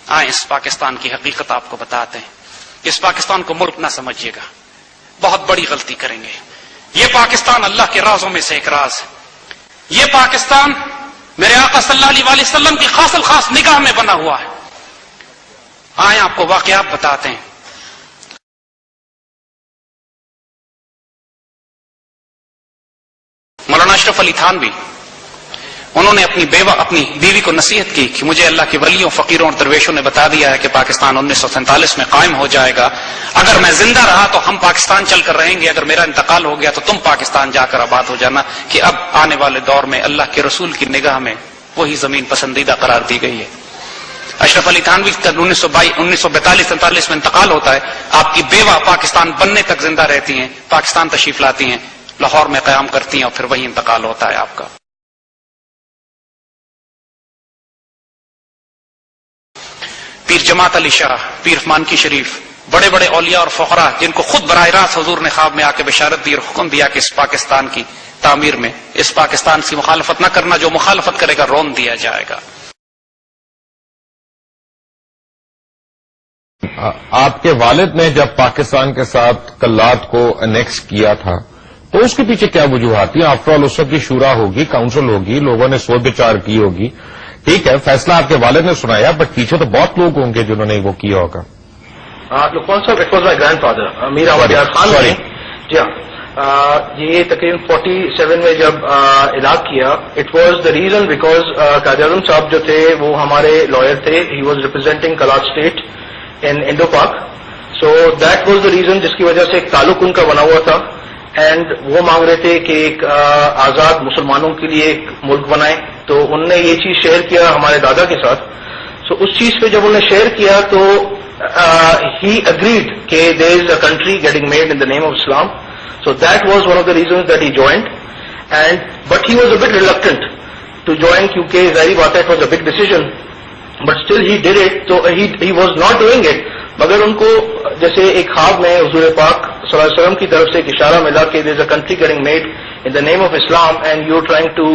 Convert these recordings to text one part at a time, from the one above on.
آئیں اس پاکستان کی حقیقت آپ کو بتاتے ہیں. اس پاکستان کو ملک نہ سمجھیے گا، بہت بڑی غلطی کریں گے. یہ پاکستان اللہ کے رازوں میں سے ایک راز ہے. یہ پاکستان میرے آقا صلی اللہ علیہ وسلم کی خاص الخاص نگاہ میں بنا ہوا ہے. آئیں آپ کو واقعات بتاتے ہیں. مولانا اشرف علی تھانوی، انہوں نے اپنی بیوی کو نصیحت کی کہ مجھے اللہ کے ولیوں، فقیروں اور درویشوں نے بتا دیا ہے کہ پاکستان 1947 میں قائم ہو جائے گا. اگر میں زندہ رہا تو ہم پاکستان چل کر رہیں گے، اگر میرا انتقال ہو گیا تو تم پاکستان جا کر آباد ہو جانا. کہ اب آنے والے دور میں اللہ کے رسول کی نگاہ میں وہی زمین پسندیدہ قرار دی گئی ہے. اشرف علی تھانوی کا 1942-43 میں انتقال ہوتا ہے. آپ کی بیوہ پاکستان بننے تک زندہ رہتی ہیں، پاکستان تشریف لاتی ہیں، لاہور میں قیام کرتی ہیں اور پھر وہی انتقال ہوتا ہے آپ کا. پیر جماعت علی شاہ، پیر مانکی شریف، بڑے بڑے اولیاء اور فقراء جن کو خود براہ راست حضور نے خواب میں آ کے بشارت دی اور حکم دیا کہ اس پاکستان کی تعمیر میں اس پاکستان کی مخالفت نہ کرنا، جو مخالفت کرے گا رون دیا جائے گا. آپ کے والد نے جب پاکستان کے ساتھ کلات کو انیکس کیا تھا تو اس کے پیچھے کیا وجوہات تھی؟ آفٹر آل اس وقت کی شورا ہوگی، کاؤنسل ہوگی، لوگوں نے سوچ بچار کی ہوگی. ٹھیک ہے، فیصلہ آپ کے والد نے سنایا، بٹ پیچھے تو بہت لوگ ہوں گے جنہوں نے وہ کیا ہوگا. Luqman sahab, it was my grandfather Mir Ahmad Yar Khan نے. جی ہاں، یہ تقریباً 47 میں جب علاق کیا، it was the reason because Quaid Azam sahab جو تھے وہ ہمارے لائر تھے. He was representing Kalat state in Indo Pak. So that was the reason جس کی وجہ سے ایک تعلق ان کا بنا ہوا تھا. اینڈ وہ مانگ رہے تھے کہ ایک آزاد مسلمانوں کے لیے ایک ملک بنائیں. تو انہوں نے یہ چیز شیئر کیا ہمارے دادا کے ساتھ. سو اس چیز پہ جب انہوں نے شیئر کیا تو ہی اگریڈ کہ there is a country getting made in the name of Islam. So that was one of the reasons that he joined. And but he was a bit reluctant to join, کیونکہ ظاہری بات ہے it was a big decision. But still he did it. تو he was not doing it. مگر ان کو جیسے ایک خواب میں حضور پاک صلی اللہ علیہ وسلم کی طرف سے ایک اشارہ ملا کہ there is a country getting made in the name of Islam and you're trying to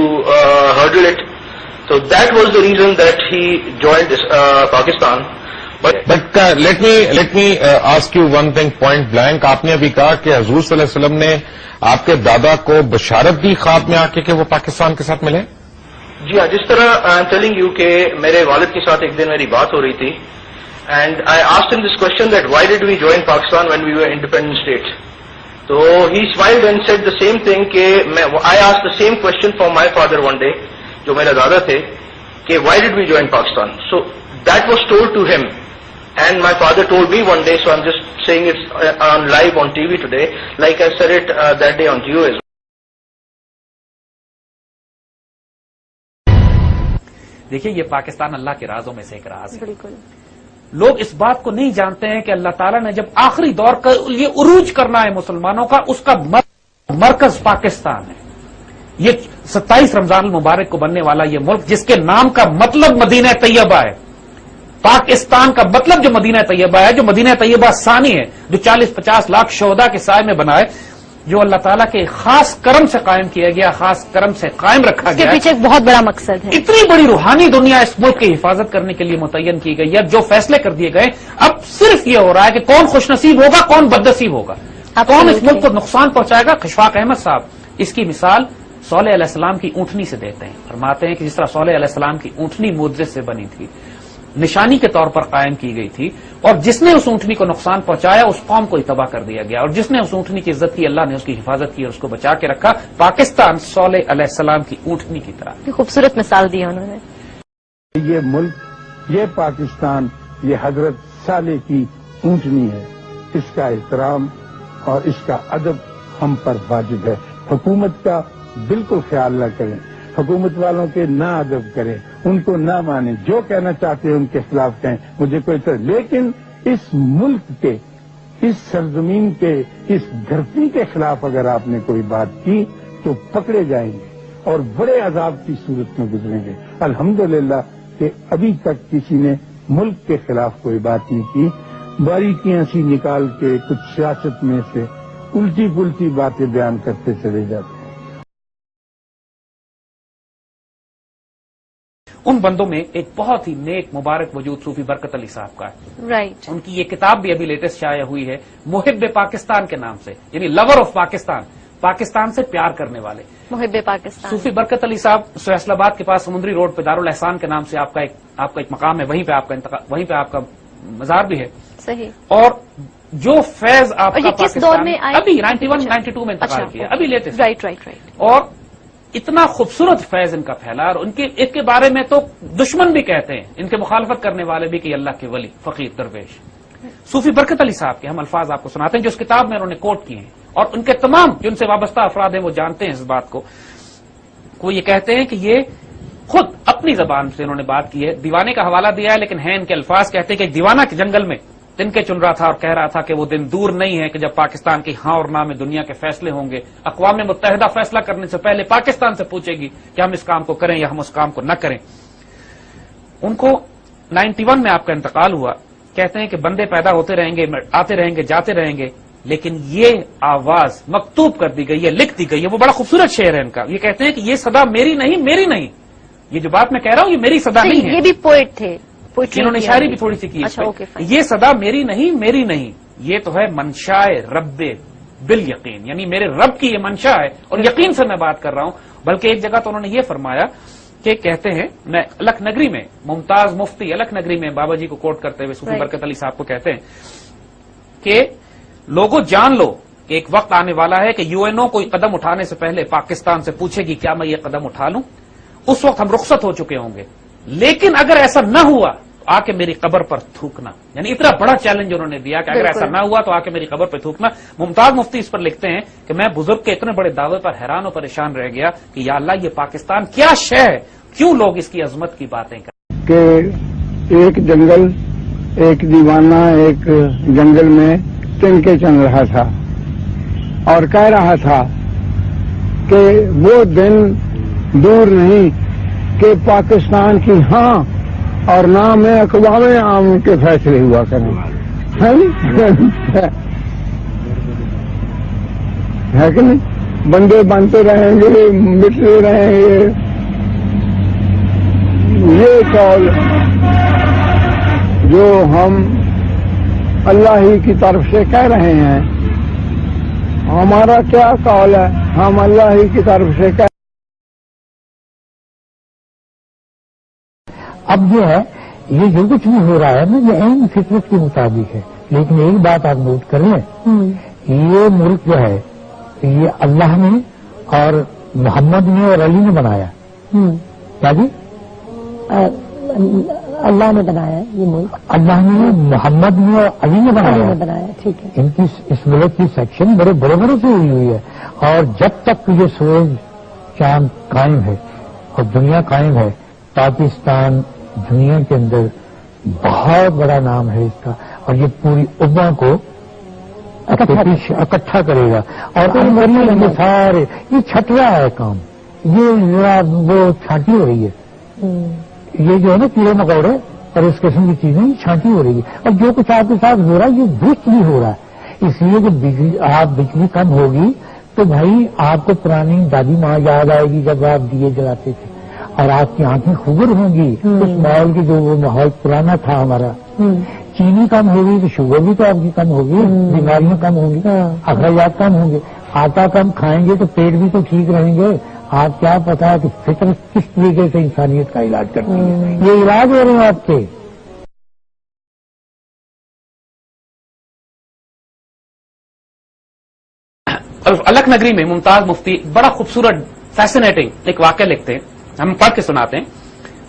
hurdle it. So that was the reason that he joined Pakistan. But let me ask you one thing point blank. آپ نے ابھی کہا کہ حضور صلی اللہ علیہ وسلم نے آپ کے دادا کو بشارت دی خواب میں آ کے کہ وہ پاکستان کے ساتھ ملے؟ جی ہاں، جس طرح I am telling you کہ میرے والد کے ساتھ ایک دن میری بات ہو رہی تھی and I asked him this question that why did we join Pakistan when we were independent state. So he smiled and said the same thing کہ I asked the same question for my father one day جو میرا دادا تھے کہ why did we join Pakistan. So that was told to him and my father told me one day. So I'm just saying it's on live on TV today like I said it that day on Geo as well. دیکھیے، یہ پاکستان اللہ کے رازوں میں سے ایک راز ہے. بالکل لوگ اس بات کو نہیں جانتے ہیں کہ اللہ تعالیٰ نے جب آخری دور کا یہ عروج کرنا ہے مسلمانوں کا، اس کا مرکز پاکستان ہے. یہ 27 رمضان المبارک کو بننے والا یہ ملک جس کے نام کا مطلب مدینہ طیبہ ہے، پاکستان کا مطلب جو مدینہ طیبہ ہے، جو مدینہ طیبہ ثانی ہے، جو 40-50 لاکھ شہداء کے سائے میں بنا ہے، جو اللہ تعالیٰ کے خاص کرم سے قائم کیا گیا، خاص کرم سے قائم رکھا گیا. اس کے پیچھے ایک بہت بڑا مقصد ہے. اتنی بڑی روحانی دنیا اس ملک کی حفاظت کرنے کے لیے متعین کی گئی ہے. جو فیصلے کر دیے گئے، اب صرف یہ ہو رہا ہے کہ کون خوش نصیب ہوگا، کون بد نصیب ہوگا، کون اس ملک کو نقصان پہنچائے گا. خشفاق احمد صاحب اس کی مثال صالح علیہ السلام کی اونٹنی سے دیتے ہیں. فرماتے ہیں کہ جس طرح صالح علیہ السلام کی اونٹنی معجزے سے بنی تھی، نشانی کے طور پر قائم کی گئی تھی، اور جس نے اس اونٹنی کو نقصان پہنچایا اس قوم کو ہی تباہ کر دیا گیا، اور جس نے اس اونٹنی کی عزت کی اللہ نے اس کی حفاظت کی اور اس کو بچا کے رکھا. پاکستان صالح علیہ السلام کی اونٹنی کی طرح خوبصورت مثال دی انہوں نے. یہ ملک، یہ پاکستان، یہ حضرت صالح کی اونٹنی ہے. اس کا احترام اور اس کا ادب ہم پر واجب ہے. حکومت کا بالکل خیال نہ کریں، حکومت والوں کے نہ ادب کریں، ان کو نہ مانیں، جو کہنا چاہتے ہیں ان کے خلاف کہیں، مجھے کوئی لیکن اس ملک کے، اس سرزمین کے، اس دھرتی کے خلاف اگر آپ نے کوئی بات کی تو پکڑے جائیں گے اور بڑے عذاب کی صورت میں گزریں گے. الحمدللہ کہ ابھی تک کسی نے ملک کے خلاف کوئی بات نہیں کی. باریکیاں سی نکال کے کچھ سیاست میں سے الٹی پلٹی باتیں بیان کرتے چلے جاتے ہیں. ان بندوں میں ایک بہت ہی نیک مبارک وجود صوفی برکت علی صاحب کا ہے. رائٹ. ان کی یہ کتاب بھی ابھی لیٹسٹ شائع ہوئی ہے، محب پاکستان کے نام سے، یعنی لور آف پاکستان، پاکستان سے پیار کرنے والے. محب پاکستان. صوفی برکت علی صاحب فیصل آباد کے پاس سمندری روڈ پہ دارالاحسان کے نام سے آپ کا ایک مقام ہے، وہیں پہ آپ کا مزار بھی ہے. صحیح. اور جو فیض آپ کا کس دور میں آئے؟ ابھی 91 92 میں انتقال کیا، ابھی لیٹسٹ. Right right right. اور اتنا خوبصورت فیض ان کا پھیلا، اور ان کے بارے میں تو دشمن بھی کہتے ہیں، ان کے مخالفت کرنے والے بھی کہ اللہ کے ولی فقیر درویش. صوفی برکت علی صاحب کے ہم الفاظ آپ کو سناتے ہیں جو اس کتاب میں انہوں نے کوٹ کیے ہیں، اور ان کے تمام جن سے وابستہ افراد ہیں وہ جانتے ہیں اس بات کو. وہ یہ کہتے ہیں کہ یہ خود اپنی زبان سے انہوں نے بات کی ہے، دیوانے کا حوالہ دیا ہے لیکن ہیں ان کے الفاظ، کہتے ہیں کہ ایک دیوانہ کے جنگل میں دن کے چن رہا تھا اور کہہ رہا تھا کہ وہ دن دور نہیں ہے کہ جب پاکستان کی ہاں اور نہ میں دنیا کے فیصلے ہوں گے. اقوام متحدہ فیصلہ کرنے سے پہلے پاکستان سے پوچھے گی کہ ہم اس کام کو کریں یا ہم اس کام کو نہ کریں. ان کو 91 میں آپ کا انتقال ہوا. کہتے ہیں کہ بندے پیدا ہوتے رہیں گے، آتے رہیں گے، جاتے رہیں گے، لیکن یہ آواز مکتوب کر دی گئی ہے، لکھ دی گئی ہے. وہ بڑا خوبصورت شعر ہے ان کا. یہ کہتے ہیں کہ یہ صدا میری نہیں، میری نہیں. یہ جو بات میں کہہ رہا ہوں یہ میری صدا نہیں ہے. یہ بھی پوئٹ تھے، انہوں نے شاعری بھی تھوڑی سی کی. یہ صدا میری نہیں، میری نہیں، یہ تو ہے منشائے رب بال یقین، یعنی میرے رب کی یہ منشا ہے اور یقین سے میں بات کر رہا ہوں. بلکہ ایک جگہ تو انہوں نے یہ فرمایا کہ کہتے ہیں، میں الک نگری میں ممتاز مفتی الک نگری میں بابا جی کو کوٹ کرتے ہوئے صوفی برکت علی صاحب کو کہتے ہیں کہ لوگوں جان لو کہ ایک وقت آنے والا ہے کہ UNO کوئی قدم اٹھانے سے پہلے پاکستان سے پوچھے گی کیا میں یہ قدم اٹھا لوں. اس وقت ہم رخصت ہو چکے ہوں گے، لیکن اگر ایسا نہ ہوا آ کے میری قبر پر تھوکنا. یعنی اتنا بڑا چیلنج انہوں نے دیا کہ اگر ایسا نہ ہوا تو آ کے میری قبر پر تھوکنا. ممتاز مفتی اس پر لکھتے ہیں کہ میں بزرگ کے اتنے بڑے دعوے پر حیران و پریشان رہ گیا کہ یا اللہ یہ پاکستان کیا شے ہے، کیوں لوگ اس کی عظمت کی باتیں کریں. کہ ایک جنگل، ایک دیوانہ ایک جنگل میں تن کے چل رہا تھا اور کہہ رہا تھا کہ وہ دن دور نہیں کہ پاکستان کی ہاں اور نہ میں اقوام عام کے فیصلے ہوا کریں. ہے کہ نہیں؟ بندے بنتے رہیں گے، مٹتے رہیں گے. یہ قول جو ہم اللہ ہی کی طرف سے کہہ رہے ہیں، ہمارا کیا قول ہے؟ ہم اللہ ہی کی طرف سے کہہ. اب جو ہے یہ جو کچھ بھی ہو رہا ہے نا یہ عین فطرت کے مطابق ہے. لیکن ایک بات آپ نوٹ کر لیں، یہ ملک جو ہے یہ اللہ نے اور محمد نے اور علی نے بنایا. کیا جی؟ اللہ نے بنایا یہ ملک، اللہ نے، محمد نے اور علی نے بنایا. ٹھیک ہے. ان کی اس ملک کی سیکشن بڑے بڑے بڑے سے ہوئی ہے. اور جب تک یہ سورج چاند قائم ہے اور دنیا قائم ہے، پاکستان دنیا کے اندر بہت بڑا نام ہے اس کا، اور یہ پوری امہ کو اکٹھا کرے گا. اور یہ سارے یہ چھٹ رہا ہے کام، یہ وہ چھانٹی ہو رہی ہے. یہ جو ہے نا کیڑے مکوڑے اور اس قسم کی چیزیں چھانٹی ہو رہی ہے. اور جو کچھ آپ کے ساتھ ہو رہا ہے یہ درست بھی ہو رہا ہے. اس لیے کہ بجلی کم ہوگی تو بھائی آپ کو پرانی دادی ماں یاد آئے گی جب آپ دیے جلاتے تھے، اور آپ کی آنکھیں خوبر ہوں گی اس ماحول کی جو وہ ماحول پرانا تھا ہمارا. چینی کم ہوگی تو شوگر بھی تو آپ کی کم ہوگی، بیماریاں کم ہوں گی، اخراجات کم ہوں گے. آٹا کم کھائیں گے تو پیٹ بھی تو ٹھیک رہیں گے. آپ کیا پتا ہے کہ فطرت کس طریقے سے انسانیت کا علاج کرتی ہے. یہ علاج ہو رہے ہیں آپ کے. الک نگری میں ممتاز مفتی بڑا خوبصورت فیسنیٹنگ ایک واقعہ لکھتے ہیں، ہم پڑھ کے سناتے ہیں.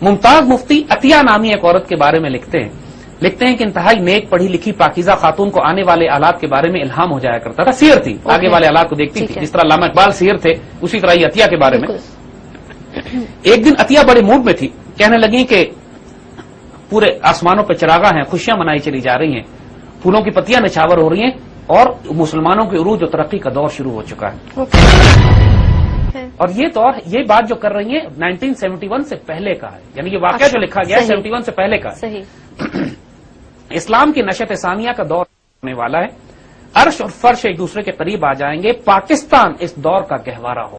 ممتاز مفتی عطیہ نامی ایک عورت کے بارے میں لکھتے ہیں کہ انتہائی نیک پڑھی لکھی پاکیزہ خاتون کو آنے والے آلات کے بارے میں الہام ہو جایا کرتا تھا. سیر تھی، آگے والے آلات کو دیکھتی تھی. جس طرح علامہ اقبال سیر تھے اسی طرح یہ عطیہ کے بارے میں. ایک دن عطیہ بڑے موڈ میں تھی، کہنے لگی کہ پورے آسمانوں پہ چراغاں ہیں، خوشیاں منائی چلی جا رہی ہیں، پھولوں کی پتیاں نچھاور ہو رہی ہیں اور مسلمانوں کے عروج و ترقی کا دور شروع ہو چکا ہے. اور یہ دور، یہ بات جو کر رہی ہیں 1971 سے پہلے کا ہے، یعنی یہ واقعہ جو لکھا گیا ہے 71 سے پہلے کا ہے. اسلام کی نشت ثانیہ کا دور ہونے والا ہے. عرش اور فرش ایک دوسرے کے قریب آ جائیں گے. پاکستان اس دور کا گہوارہ ہو.